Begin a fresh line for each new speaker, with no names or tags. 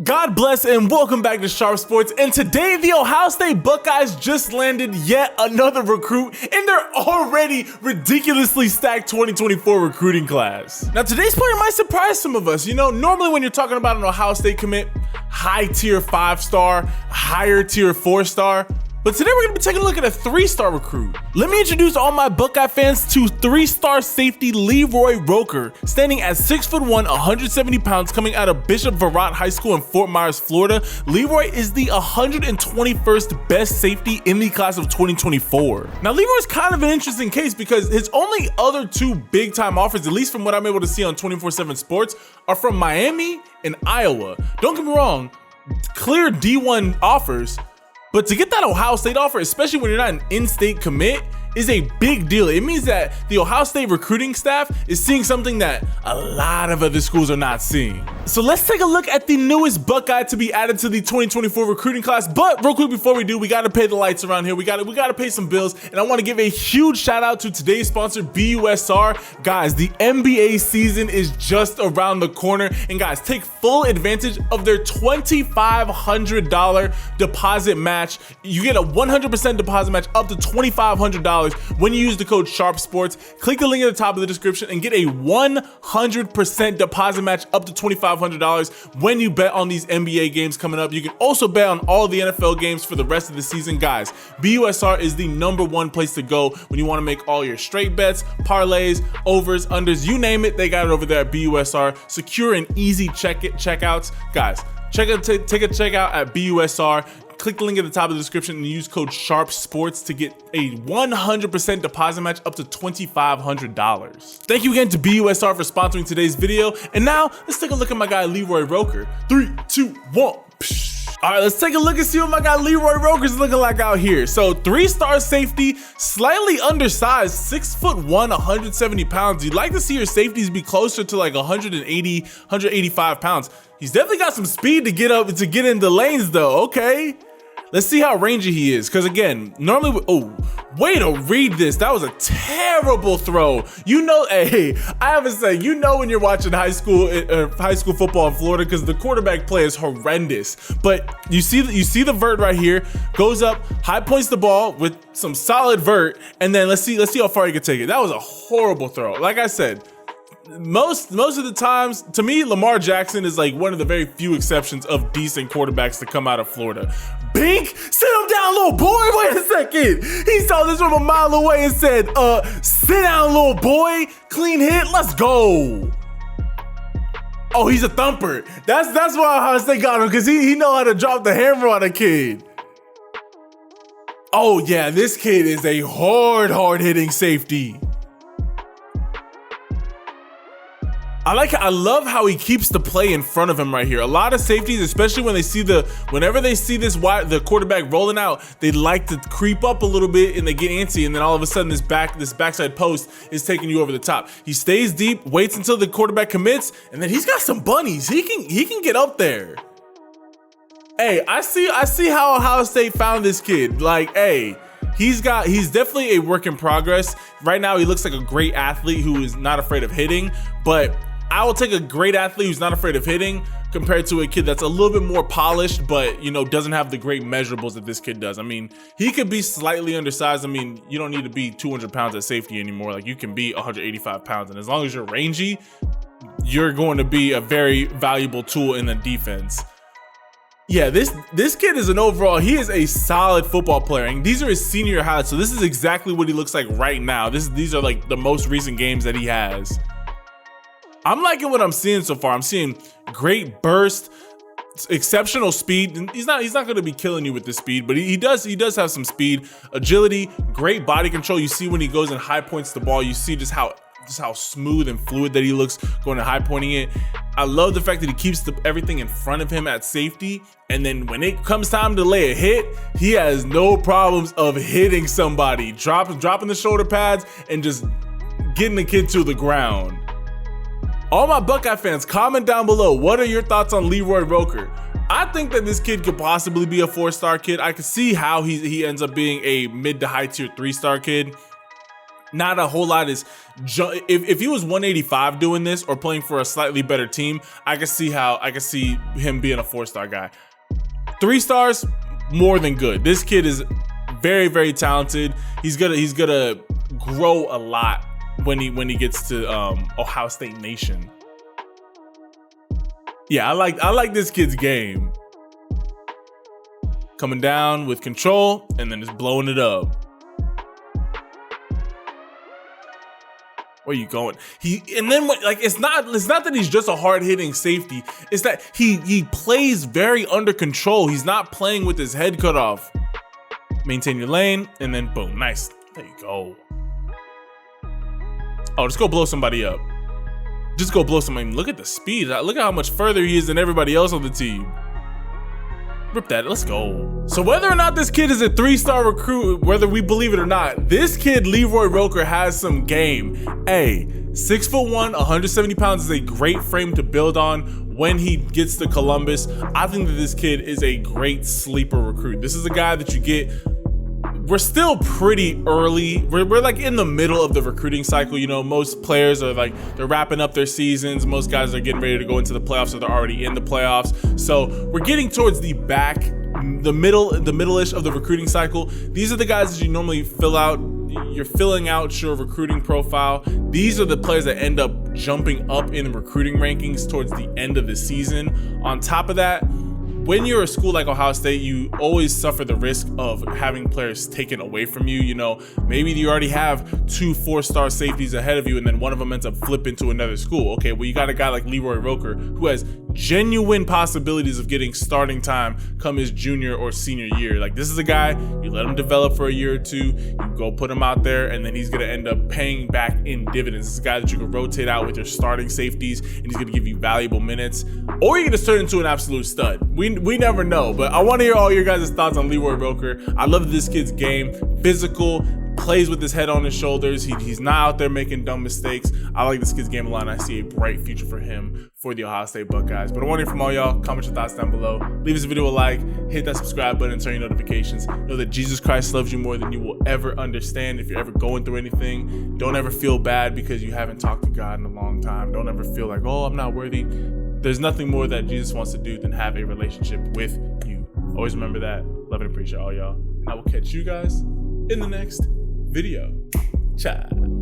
God bless and welcome back to Sharpe Sports, and today the Ohio State Buckeyes just landed yet another recruit in their already ridiculously stacked 2024 recruiting class. Now today's player might surprise some of us. You know, normally when you're talking about an Ohio State commit, high tier 5-star, higher tier 4-star, but today we're gonna be taking a look at a 3-star recruit. Let me introduce all my Buckeye fans to 3-star safety LeRoy Roker, standing at 6'1", 170 pounds, coming out of Bishop Verrott High School in Fort Myers, Florida. LeRoy is the 121st best safety in the class of 2024. Now LeRoy is kind of an interesting case because his only other two big time offers, at least from what I'm able to see on 24/7 Sports, are from Miami and Iowa. Don't get me wrong, clear D1 offers, but to get that Ohio State offer, especially when you're not an in-state commit, is a big deal. It means that the Ohio State recruiting staff is seeing something that a lot of other schools are not seeing. So let's take a look at the newest Buckeye to be added to the 2024 recruiting class. But real quick before we do, we gotta pay the lights around here. We gotta pay some bills. And I wanna give a huge shout out to today's sponsor, BUSR. Guys, the NBA season is just around the corner. And guys, take full advantage of their $2,500 deposit match. You get a 100% deposit match up to $2,500 when you use the code Sharpe Sports. Click the link at the top of the description and get a 100% deposit match up to $2,500 when you bet on these NBA games coming up. You can also bet on all the NFL games for the rest of the season. Guys, BUSR is the #1 place to go when you want to make all your straight bets, parlays, overs, unders, you name it, they got it over there at BUSR. Secure and easy checkouts. Guys, take a checkout at BUSR. Click the link at the top of the description and use code Sharpe Sports to get a 100% deposit match up to $2,500. Thank you again to BUSR for sponsoring today's video. And now let's take a look at my guy LeRoy Roker. 3, 2, 1. All right, let's take a look and see what my guy LeRoy Roker is looking like out here. So 3-star safety, slightly undersized, 6'1", 170 pounds. You'd like to see your safeties be closer to like 180, 185 pounds. He's definitely got some speed to get in the lanes though, okay? Let's see how rangy he is, because again, normally, oh, way to read this. That was a terrible throw. You know, hey, I have to say, you know when you're watching high school football in Florida, because the quarterback play is horrendous. But you see the vert right here, goes up, high points the ball with some solid vert, and then let's see how far he can take it. That was a horrible throw. Like I said, most of the times, to me, Lamar Jackson is like one of the very few exceptions of decent quarterbacks to come out of Florida. Bink, sit him down, little boy. Wait a second. He saw this from a mile away and said, sit down, little boy. Clean hit, let's go. Oh, he's a thumper. That's why Ohio State got him, because he know how to drop the hammer on a kid. Oh yeah, this kid is a hard hitting safety. I love how he keeps the play in front of him right here. A lot of safeties, especially when whenever they see the quarterback rolling out, they like to creep up a little bit and they get antsy, and then all of a sudden this backside post is taking you over the top. He stays deep, waits until the quarterback commits, and then he's got some bunnies. He can get up there. Hey, I see how Ohio State found this kid. Like, hey, he's definitely a work in progress. Right now, he looks like a great athlete who is not afraid of hitting, but I will take a great athlete who's not afraid of hitting compared to a kid that's a little bit more polished, but, you know, doesn't have the great measurables that this kid does. I mean, he could be slightly undersized. I mean, you don't need to be 200 pounds at safety anymore. Like, you can be 185 pounds. And as long as you're rangy, you're going to be a very valuable tool in the defense. Yeah, this kid is he is a solid football player. And these are his senior highlights. So this is exactly what he looks like right now. These are like the most recent games that he has. I'm liking what I'm seeing so far. I'm seeing great burst, exceptional speed. He's not going to be killing you with the speed, but he does have some speed, agility, great body control. You see when he goes and high points the ball, you see just how smooth and fluid that he looks going and high pointing it. I love the fact that he keeps everything in front of him at safety, and then when it comes time to lay a hit, he has no problems of hitting somebody, dropping the shoulder pads and just getting the kid to the ground. All my Buckeye fans, comment down below. What are your thoughts on LeRoy Roker? I think that this kid could possibly be a 4-star kid. I could see how he ends up being a mid to high tier 3-star kid. not a whole lot is, if he was 185 doing this or playing for a slightly better team, I can see him being a 4-star guy. 3 stars, more than good. This kid is very, very talented. He's gonna grow a lot when he gets to Ohio State Nation. Yeah, I like this kid's game. Coming down with control and then just blowing it up. Where you going? It's not that he's just a hard-hitting safety. It's that he plays very under control. He's not playing with his head cut off. Maintain your lane, and then boom, nice. There you go. Oh, just go blow somebody up. Just go blow somebody. Look at the speed. Look at how much further he is than everybody else on the team. Rip that, let's go. So whether or not this kid is a 3-star recruit, whether we believe it or not, this kid, LeRoy Roker, has some game. 6'1", 170 pounds is a great frame to build on when he gets to Columbus. I think that this kid is a great sleeper recruit. This is a guy that you get. We're still pretty early. We're like in the middle of the recruiting cycle. You know, most players are they're wrapping up their seasons. Most guys are getting ready to go into the playoffs, or they're already in the playoffs. So we're getting towards the middle-ish of the recruiting cycle. These are the guys that you normally fill out. You're filling out your recruiting profile. These are the players that end up jumping up in recruiting rankings towards the end of the season. On top of that, when you're a school like Ohio State, you always suffer the risk of having players taken away from you. You know, maybe you already have 2 4-star safeties ahead of you, and then one of them ends up flipping to another school. Okay, well, you got a guy like LeRoy Roker who has genuine possibilities of getting starting time come his junior or senior year. Like, this is a guy, you let him develop for a year or 2, you go put him out there, and then he's going to end up paying back in dividends. This is a guy that you can rotate out with your starting safeties, and he's going to give you valuable minutes, or you're going to turn into an absolute stud. We never know, but I want to hear all your guys' thoughts on LeRoy Roker. I love this kid's game. Physical, plays with his head on his shoulders. He's not out there making dumb mistakes. I like this kid's game a lot, and I see a bright future for him for the Ohio State Buckeyes. But I want to hear from all y'all. Comment your thoughts down below. Leave this video a like. Hit that subscribe button and turn your notifications. Know that Jesus Christ loves you more than you will ever understand. If you're ever going through anything, don't ever feel bad because you haven't talked to God in a long time. Don't ever feel like, oh, I'm not worthy. There's nothing more that Jesus wants to do than have a relationship with you. Always remember that. Love and appreciate all y'all. I will catch you guys in the next video. Ciao.